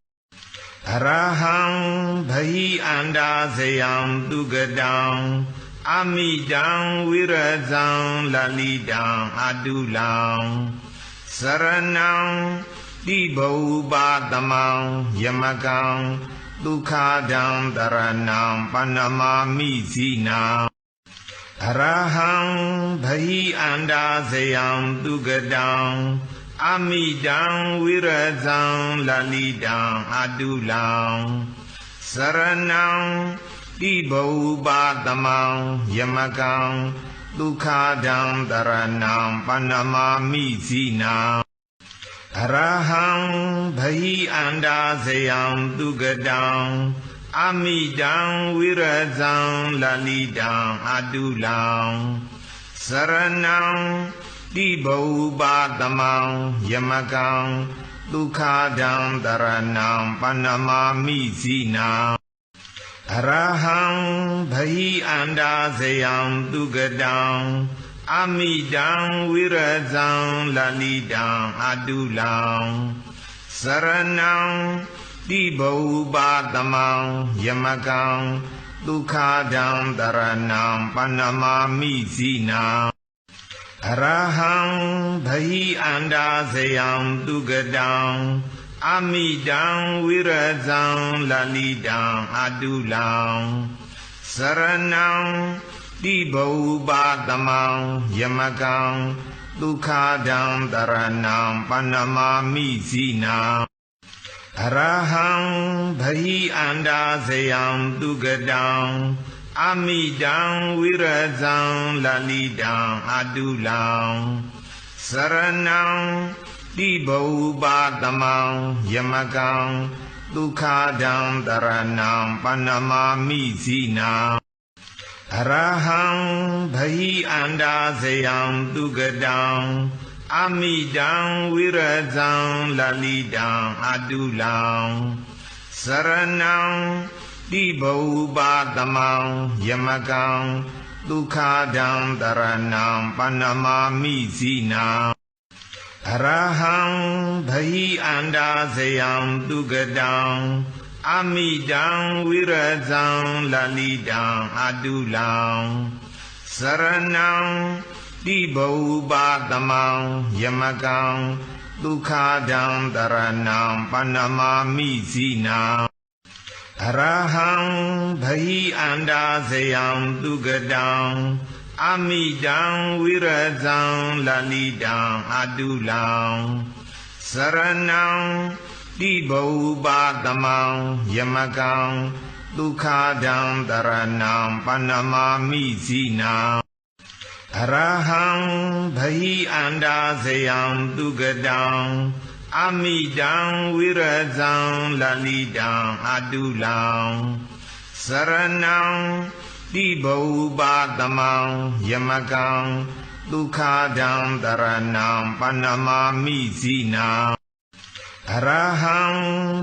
Arahang bhayi anda sayang tugadang Amidang wirazang lalidang adulang Saranang dibau batamang yamakang Dukhadang taranang panamami sinang Arahang bhayi anda sayang tugadang Amidang wirazang lalidang adulang Saranang dibau batamang yamakang Dukhadang taranang panamami sinang Arahang bhayi anda sayang tugadang Amidang wirazang lalidang adulang Saranang dibau batamang yamakang Dukhadang taranang panamami sinang Arahang bhayi anda sayang tugadang อามิดังวิรจังลาลิดังอาตุลังสรณังติบูปาตมังยมกังทุกขาดังตรณังปนมามิสีนังอรหังภหิอันดาสยังตุกตังอามิดังวิรจังลาลิดังอาตุลังสรณังติบูปาตมังยมกังทุกขาดังตรณังปนมามิสีนังอรหังภหิอันดาสยังตุกตังอามิดังวิรจังลาลิดังอาตุลังสรณังติบูปาตมังยมกังทุกขาดังตรณังปนมามิสีนังอรหังภหิอันดาสยังตุกตังอามิดังวิรจังลาลิดังอาตุลังสรณังติบูปาตมังยมกังทุกขาดังตรณังปนมามิสีนังอรหังภหิอันดาสยังตุกตังอามิดังวิรจังลาลิดังอาตุลังสรณังติบูปาตมังยมกังทุกขาดังตรณังปนมามิสีนังอรหังภหิอันดาสยังตุกตังอามิดังวิรจังลาลิดังอาตุลังสรณังติบูปาตมังยมกังทุกขาดังตรณังปนมามิสีนังอรหังภหิอันดาสยังตุกตังอามิดังวิรจังลาลิดังอาตุลังสรณังติบูปาตมังยมกังทุกขาดังตรณังปนมามิสีนังอรหัง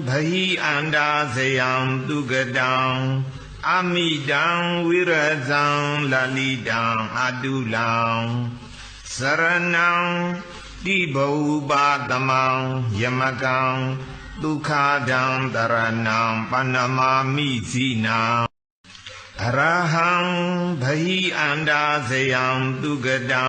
ภหิอันดาสยังตุกตังอามิดังวิรจังลาลิดังอาตุลังสรณังติบูปาตมังยมกังทุกขาดังตรณังปนมามิสีนังอรหังภหิอันดาสยังตุกตัง